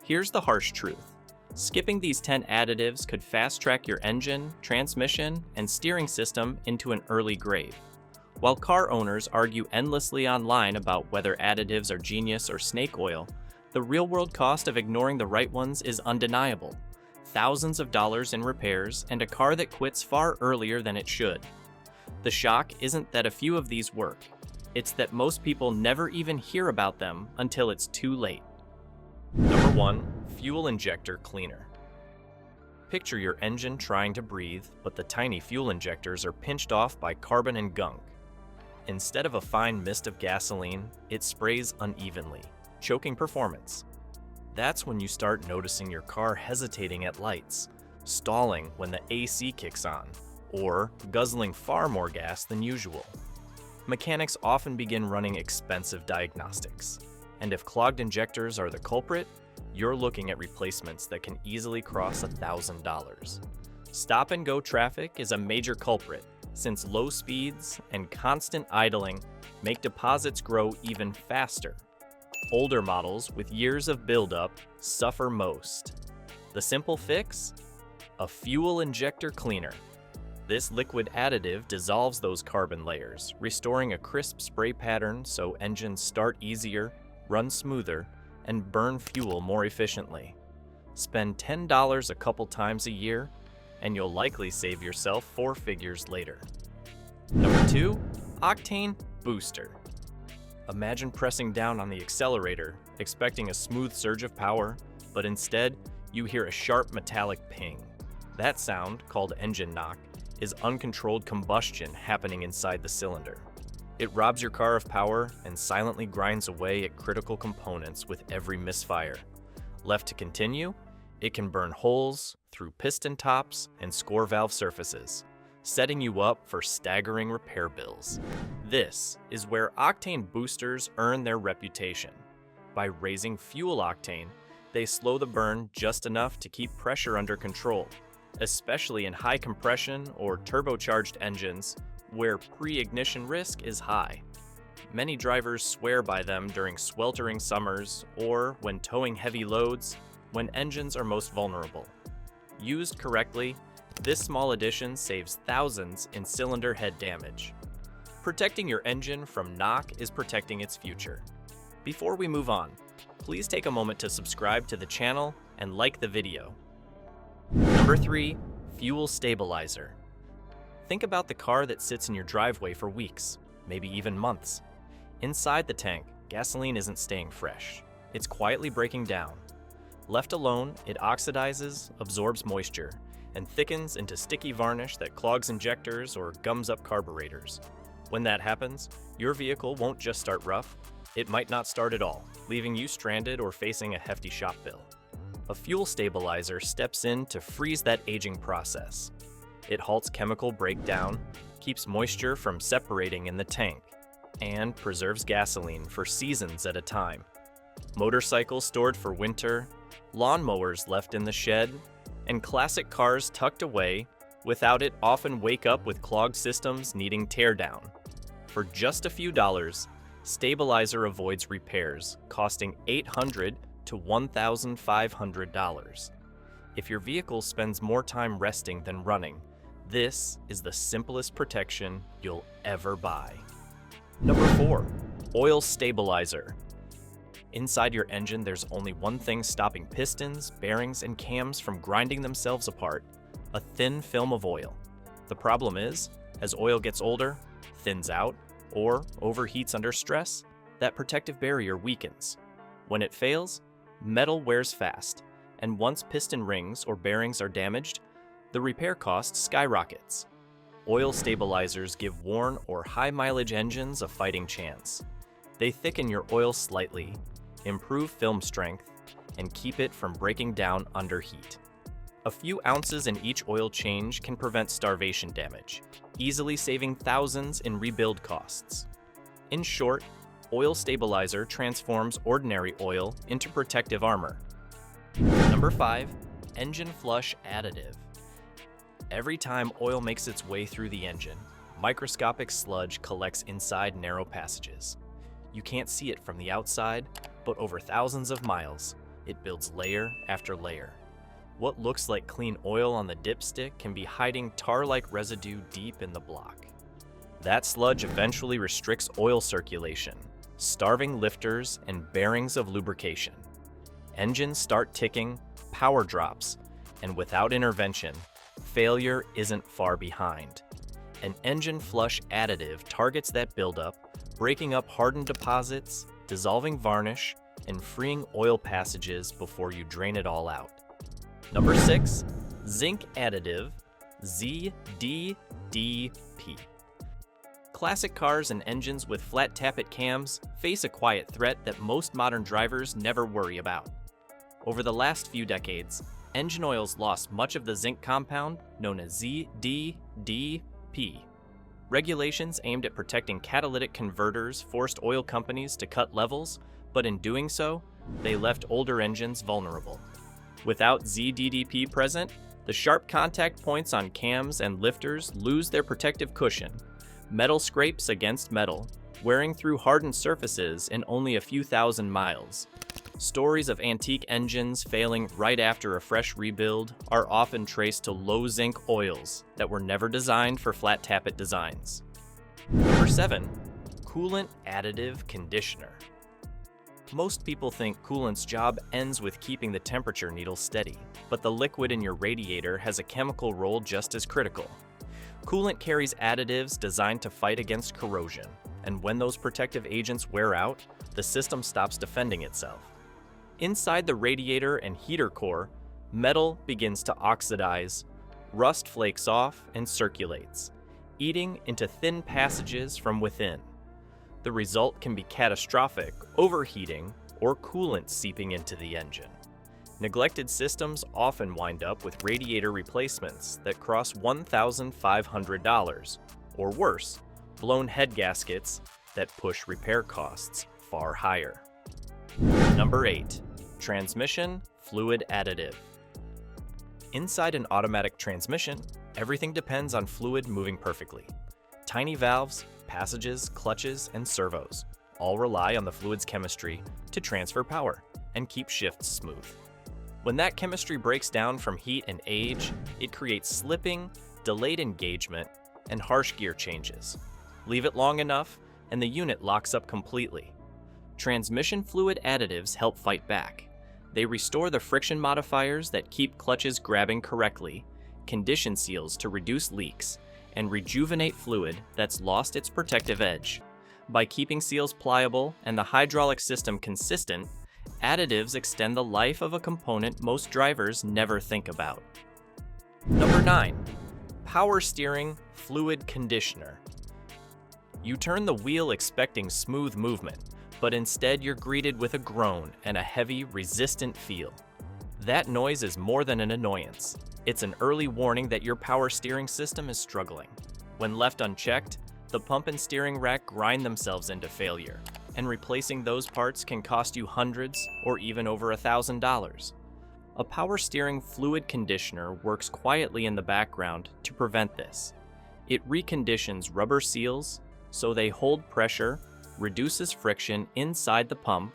Here's the harsh truth. Skipping these 10 additives could fast-track your engine, transmission, and steering system into an early grave. While car owners argue endlessly online about whether additives are genius or snake oil, the real-world cost of ignoring the right ones is undeniable. Thousands of dollars in repairs and a car that quits far earlier than it should. The shock isn't that a few of these work. It's that most people never even hear about them until it's too late. Number 1. Fuel injector cleaner. Picture your engine trying to breathe, but the tiny fuel injectors are pinched off by carbon and gunk. Instead of a fine mist of gasoline, it sprays unevenly, choking performance. That's when you start noticing your car hesitating at lights, stalling when the AC kicks on, or guzzling far more gas than usual. Mechanics often begin running expensive diagnostics, and if clogged injectors are the culprit, you're looking at replacements that can easily cross $1,000. Stop-and-go traffic is a major culprit, since low speeds and constant idling make deposits grow even faster. Older models with years of buildup suffer most. The simple fix? A fuel injector cleaner. This liquid additive dissolves those carbon layers, restoring a crisp spray pattern so engines start easier, run smoother, and burn fuel more efficiently. Spend $10 a couple times a year, and you'll likely save yourself 4 figures later. Number 2. Octane Booster. Imagine pressing down on the accelerator, expecting a smooth surge of power, but instead, you hear a sharp metallic ping. That sound, called engine knock, is uncontrolled combustion happening inside the cylinder. It robs your car of power and silently grinds away at critical components with every misfire. Left to continue, it can burn holes through piston tops and score valve surfaces, setting you up for staggering repair bills. This is where octane boosters earn their reputation. By raising fuel octane, they slow the burn just enough to keep pressure under control, especially in high compression or turbocharged engines where pre-ignition risk is high. Many drivers swear by them during sweltering summers or when towing heavy loads, when engines are most vulnerable. Used correctly, this small addition saves thousands in cylinder head damage. Protecting your engine from knock is protecting its future. Before we move on, please take a moment to subscribe to the channel and like the video. Number 3. Fuel stabilizer. Think about the car that sits in your driveway for weeks, maybe even months. Inside the tank, gasoline isn't staying fresh. It's quietly breaking down. Left alone, it oxidizes, absorbs moisture, and thickens into sticky varnish that clogs injectors or gums up carburetors. When that happens, your vehicle won't just start rough, it might not start at all, leaving you stranded or facing a hefty shop bill. A fuel stabilizer steps in to freeze that aging process. It halts chemical breakdown, keeps moisture from separating in the tank, and preserves gasoline for seasons at a time. Motorcycles stored for winter, lawnmowers left in the shed, and classic cars tucked away without it often wake up with clogged systems needing teardown. For just a few dollars, stabilizer avoids repairs costing $800 to $1,500. If your vehicle spends more time resting than running, this is the simplest protection you'll ever buy. Number 4. Oil stabilizer. Inside your engine, there's only one thing stopping pistons, bearings, and cams from grinding themselves apart: a thin film of oil. The problem is, as oil gets older, thins out, or overheats under stress, that protective barrier weakens. When it fails, metal wears fast, and once piston rings or bearings are damaged, the repair cost skyrockets. Oil stabilizers give worn or high-mileage engines a fighting chance. They thicken your oil slightly, improve film strength, and keep it from breaking down under heat. A few ounces in each oil change can prevent starvation damage, easily saving thousands in rebuild costs. In short, oil stabilizer transforms ordinary oil into protective armor. Number 5. Engine flush additive. Every time oil makes its way through the engine, microscopic sludge collects inside narrow passages. You can't see it from the outside, but over thousands of miles, it builds layer after layer. What looks like clean oil on the dipstick can be hiding tar-like residue deep in the block. That sludge eventually restricts oil circulation, starving lifters and bearings of lubrication. Engines start ticking, power drops, and without intervention, failure isn't far behind. An engine flush additive targets that buildup, breaking up hardened deposits, dissolving varnish, and freeing oil passages before you drain it all out. Number 6, zinc additive, ZDDP. Classic cars and engines with flat tappet cams face a quiet threat that most modern drivers never worry about. Over the last few decades, engine oils lost much of the zinc compound known as ZDDP. Regulations aimed at protecting catalytic converters forced oil companies to cut levels, but in doing so, they left older engines vulnerable. Without ZDDP present, the sharp contact points on cams and lifters lose their protective cushion. Metal scrapes against metal, wearing through hardened surfaces in only a few thousand miles. Stories of antique engines failing right after a fresh rebuild are often traced to low zinc oils that were never designed for flat tappet designs. Number 7, coolant additive conditioner. Most people think coolant's job ends with keeping the temperature needle steady, but the liquid in your radiator has a chemical role just as critical. Coolant carries additives designed to fight against corrosion, and when those protective agents wear out, the system stops defending itself. Inside the radiator and heater core, metal begins to oxidize, rust flakes off and circulates, eating into thin passages from within. The result can be catastrophic overheating or coolant seeping into the engine. Neglected systems often wind up with radiator replacements that cross $1,500, or worse, blown head gaskets that push repair costs far higher. Number 8, transmission fluid additive. Inside an automatic transmission, everything depends on fluid moving perfectly. Tiny valves, passages, clutches, and servos all rely on the fluid's chemistry to transfer power and keep shifts smooth. When that chemistry breaks down from heat and age, it creates slipping, delayed engagement, and harsh gear changes. Leave it long enough, and the unit locks up completely. Transmission fluid additives help fight back. They restore the friction modifiers that keep clutches grabbing correctly, condition seals to reduce leaks, and rejuvenate fluid that's lost its protective edge. By keeping seals pliable and the hydraulic system consistent, additives extend the life of a component most drivers never think about. Number 9, power steering fluid conditioner. You turn the wheel expecting smooth movement, but instead you're greeted with a groan and a heavy, resistant feel. That noise is more than an annoyance. It's an early warning that your power steering system is struggling. When left unchecked, the pump and steering rack grind themselves into failure, and replacing those parts can cost you hundreds or even over $1,000. A power steering fluid conditioner works quietly in the background to prevent this. It reconditions rubber seals so they hold pressure, reduces friction inside the pump,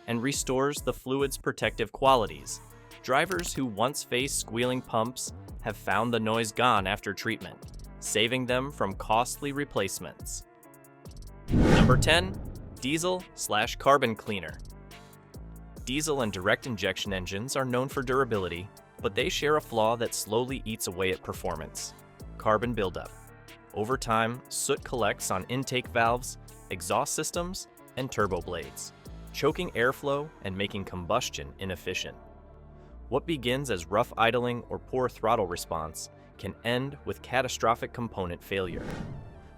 and restores the fluid's protective qualities. Drivers who once faced squealing pumps have found the noise gone after treatment, saving them from costly replacements. Number 10, diesel/carbon cleaner. Diesel and direct injection engines are known for durability, but they share a flaw that slowly eats away at performance: carbon buildup. Over time, soot collects on intake valves, exhaust systems, and turbo blades, choking airflow and making combustion inefficient. What begins as rough idling or poor throttle response can end with catastrophic component failure.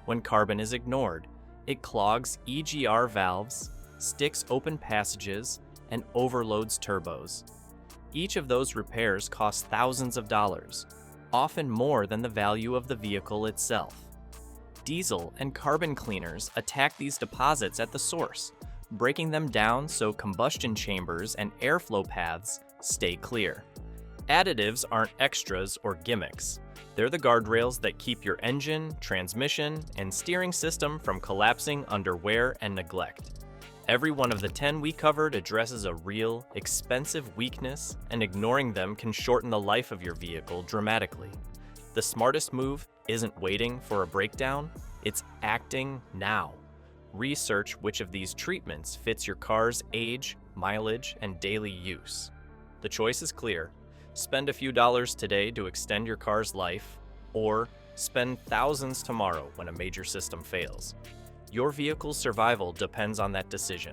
When carbon is ignored, it clogs EGR valves, sticks open passages, and overloads turbos. Each of those repairs costs thousands of dollars, often more than the value of the vehicle itself. Diesel and carbon cleaners attack these deposits at the source, breaking them down so combustion chambers and airflow paths stay clear. Additives aren't extras or gimmicks. They're the guardrails that keep your engine, transmission, and steering system from collapsing under wear and neglect. Every one of the 10 we covered addresses a real, expensive weakness, and ignoring them can shorten the life of your vehicle dramatically. The smartest move isn't waiting for a breakdown, it's acting now. Research which of these treatments fits your car's age, mileage, and daily use. The choice is clear. Spend a few dollars today to extend your car's life, or spend thousands tomorrow when a major system fails. Your vehicle's survival depends on that decision.